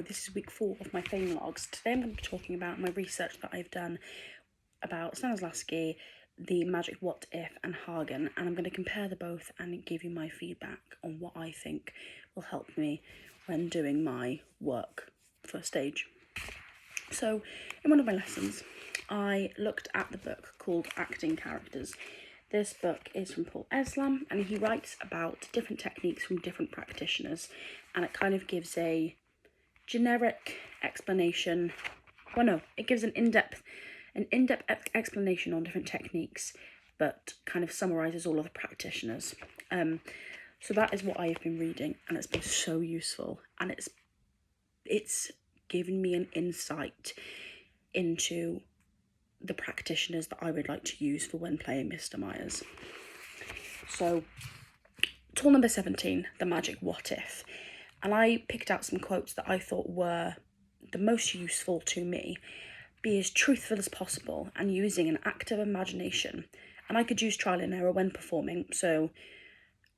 This is week 4 of my vlogs. Today I'm going to be talking about my research that I've done about Stanislavski, the Magic What If, and Hagen, and I'm going to compare the both and give you my feedback on what I think will help me when doing my work for stage. So, in one of my lessons, I looked at the book called Acting Characters. This book is from Paul Eslam, and he writes about different techniques from different practitioners, and it kind of gives a generic explanation. Well, no, it gives an in-depth explanation on different techniques, but kind of summarizes all of the practitioners. So that is what I have been reading, and it's been so useful, and it's given me an insight into the practitioners that I would like to use for when playing Mr. Myers. So, tool number 17, the Magic What If. And I picked out some quotes that I thought were the most useful to me. Be as truthful as possible and using an active imagination. And I could use trial and error when performing, so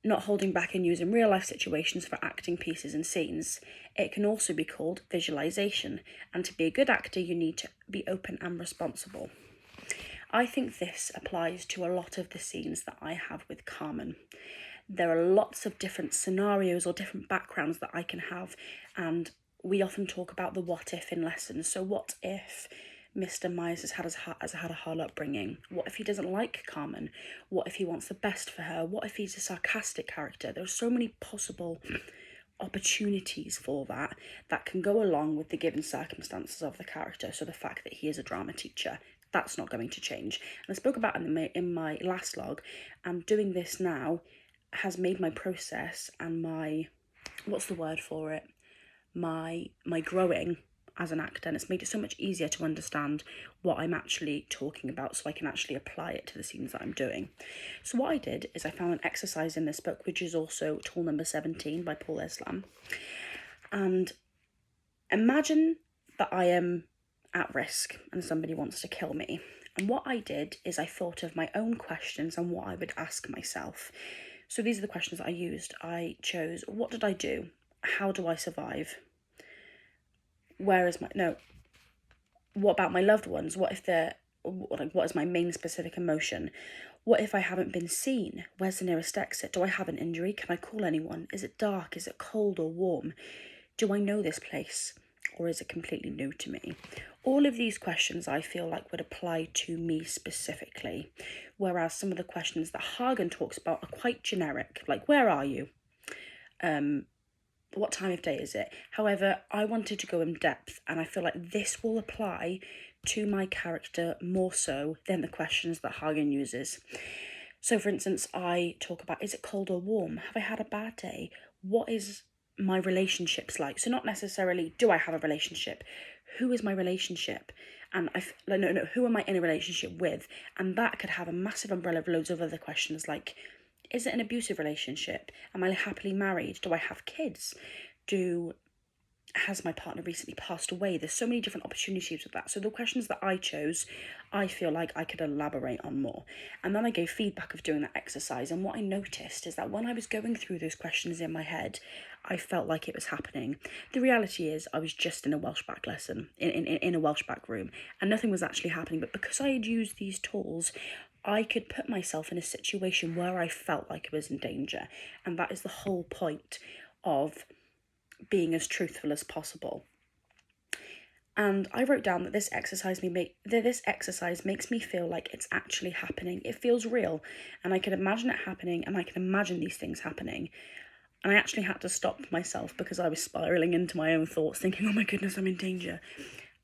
not holding back and using real life situations for acting pieces and scenes. It can also be called visualization, and to be a good actor you need to be open and responsible. I think this applies to a lot of the scenes that I have with Carmen. There are lots of different scenarios or different backgrounds that I can have, and we often talk about the what if in lessons. So what if Mr. Myers has had a hard upbringing? What if he doesn't like Carmen? What if he wants the best for her? What if he's a sarcastic character? There are so many possible opportunities for that can go along with the given circumstances of the character. So the fact that he is a drama teacher, that's not going to change. And I spoke about it in my last log, and doing this now has made my process and my, what's the word for it, my growing as an actor, and it's made it so much easier to understand what I'm actually talking about, so I can actually apply it to the scenes that I'm doing. So what I did is I found an exercise in this book, which is also tool number 17 by Paul Eslam, and imagine that I am at risk and somebody wants to kill me. And what I did is I thought of my own questions and what I would ask myself. So these are the questions that I used. I chose, what did I do? How do I survive? What about my loved ones? What is my main specific emotion? What if I haven't been seen? Where's the nearest exit? Do I have an injury? Can I call anyone? Is it dark? Is it cold or warm? Do I know this place? Or is it completely new to me? All of these questions I feel like would apply to me specifically, whereas some of the questions that Hagen talks about are quite generic, like where are you? What time of day is it? However, I wanted to go in depth, and I feel like this will apply to my character more so than the questions that Hagen uses. So for instance, I talk about, is it cold or warm? Have I had a bad day? What is my relationships like? So not necessarily, do I have a relationship? Who is my relationship? And who am I in a relationship with? And that could have a massive umbrella of loads of other questions like, is it an abusive relationship? Am I happily married? Do I have kids? Has my partner recently passed away? There's so many different opportunities with that. So the questions that I chose, I feel like I could elaborate on more. And then I gave feedback of doing that exercise. And what I noticed is that when I was going through those questions in my head, I felt like it was happening. The reality is I was just in a Welsh back lesson, in a Welsh back room, and nothing was actually happening. But because I had used these tools, I could put myself in a situation where I felt like I was in danger. And that is the whole point of being as truthful as possible. And I wrote down that this exercise makes me feel like it's actually happening. It feels real, and I can imagine it happening, and I can imagine these things happening. And I actually had to stop myself because I was spiraling into my own thoughts, thinking, oh my goodness, I'm in danger.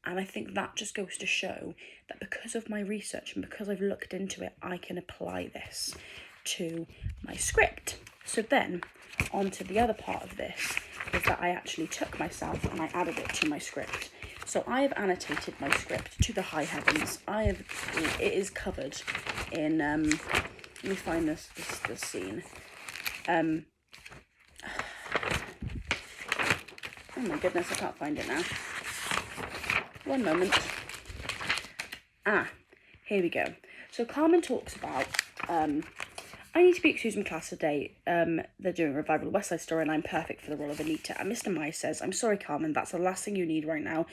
And I think that just goes to show that because of my research and because I've looked into it, I can apply this to my script. So then, on to the other part of this, is that I actually took myself and I added it to my script. So I have annotated my script to the high heavens. It is covered in, let me find this scene. Oh my goodness, I can't find it now. One moment. Here we go. So Carmen talks about I need to be excused from class today. They're doing a revival of West Side Story and I'm perfect for the role of Anita. And Mr. Myers says, I'm sorry, Carmen, that's the last thing you need right now.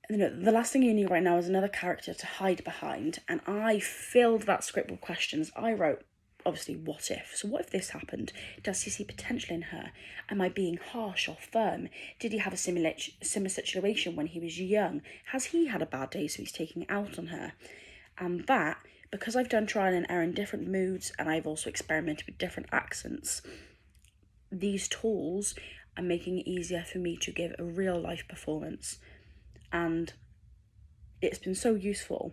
The last thing you need right now is another character to hide behind. And I filled that script with questions. I wrote, obviously, what if? So what if this happened? Does he see potential in her? Am I being harsh or firm? Did he have a similar situation when he was young? Has he had a bad day, so he's taking it out on her? And that, because I've done trial and error in different moods and I've also experimented with different accents, these tools are making it easier for me to give a real life performance. And it's been so useful.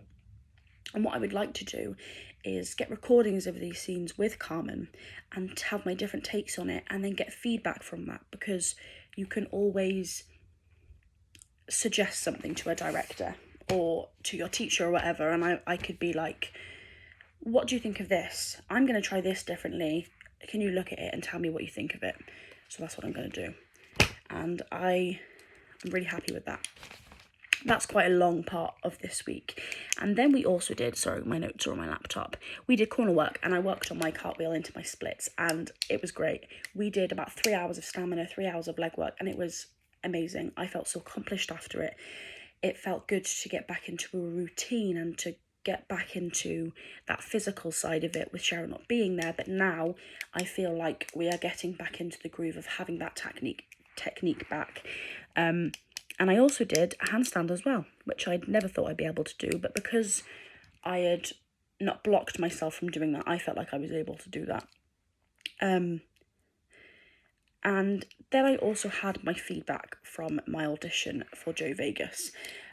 And what I would like to do is get recordings of these scenes with Carmen and have my different takes on it and then get feedback from that, because you can always suggest something to a director or to your teacher or whatever, and I could be like, what do you think of this? I'm going to try this differently. Can you look at it and tell me what you think of it? So that's what I'm going to do. And I'm really happy with that. That's quite a long part of this week. And then we also did, sorry, my notes are on my laptop. We did corner work and I worked on my cartwheel into my splits and it was great. We did about 3 hours of stamina, 3 hours of leg work, and it was amazing. I felt so accomplished after it. It felt good to get back into a routine and to get back into that physical side of it with Sharon not being there. But now I feel like we are getting back into the groove of having that technique back. And I also did a handstand as well, which I'd never thought I'd be able to do, but because I had not blocked myself from doing that, I felt like I was able to do that. And then I also had my feedback from my audition for Joe Vegas.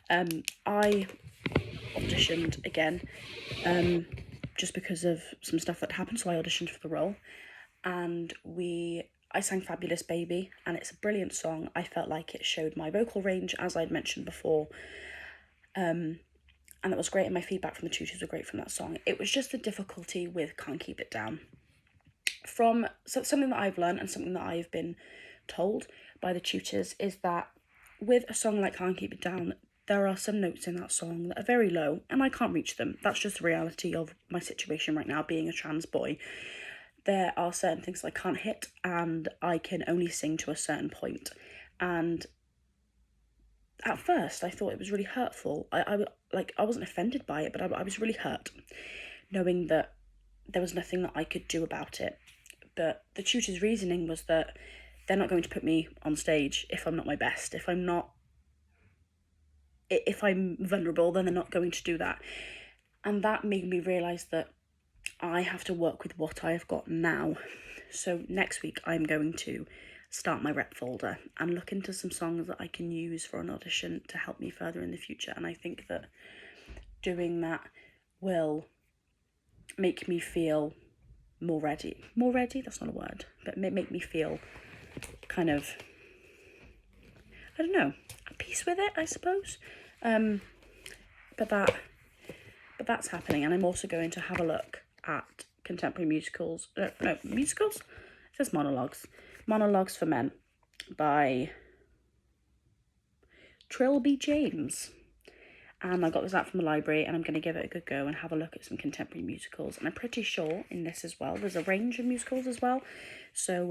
I auditioned again, just because of some stuff that happened, so I auditioned for the role, and I sang Fabulous Baby, and it's a brilliant song. I felt like it showed my vocal range, as I'd mentioned before, and that was great, and my feedback from the tutors were great from that song. It was just the difficulty with Can't Keep It Down. Something that I've learned and something that I've been told by the tutors is that with a song like Can't Keep It Down, there are some notes in that song that are very low, and I can't reach them. That's just the reality of my situation right now, being a trans boy. There are certain things I can't hit, and I can only sing to a certain point. And at first, I thought it was really hurtful. I wasn't offended by it, but I was really hurt, knowing that there was nothing that I could do about it. But the tutor's reasoning was that they're not going to put me on stage if I'm not my best. If I'm vulnerable, then they're not going to do that. And that made me realise that I have to work with what I have got now. So next week I'm going to start my rep folder and look into some songs that I can use for an audition to help me further in the future. And I think that doing that will make me feel more ready. More ready? That's not a word. But make me feel kind of, I don't know, at peace with it, I suppose. But that's happening, and I'm also going to have a look at contemporary musicals. Musicals? It says monologues. Monologues for Men by Trilby James. And I got this out from the library, and I'm going to give it a good go and have a look at some contemporary musicals. And I'm pretty sure in this as well, there's a range of musicals as well. So,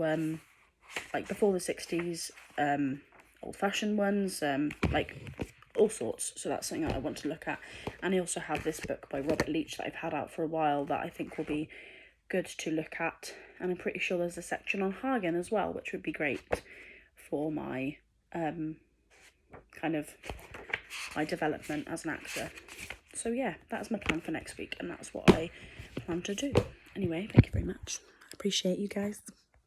like before the 60s, old-fashioned ones, like all sorts. So that's something that I want to look at. And I also have this book by Robert Leach that I've had out for a while that I think will be good to look at. And I'm pretty sure there's a section on Hagen as well, which would be great for my my development as an actor. So yeah, that's my plan for next week, and that's what I plan to do. Anyway, thank you very much. I appreciate you guys.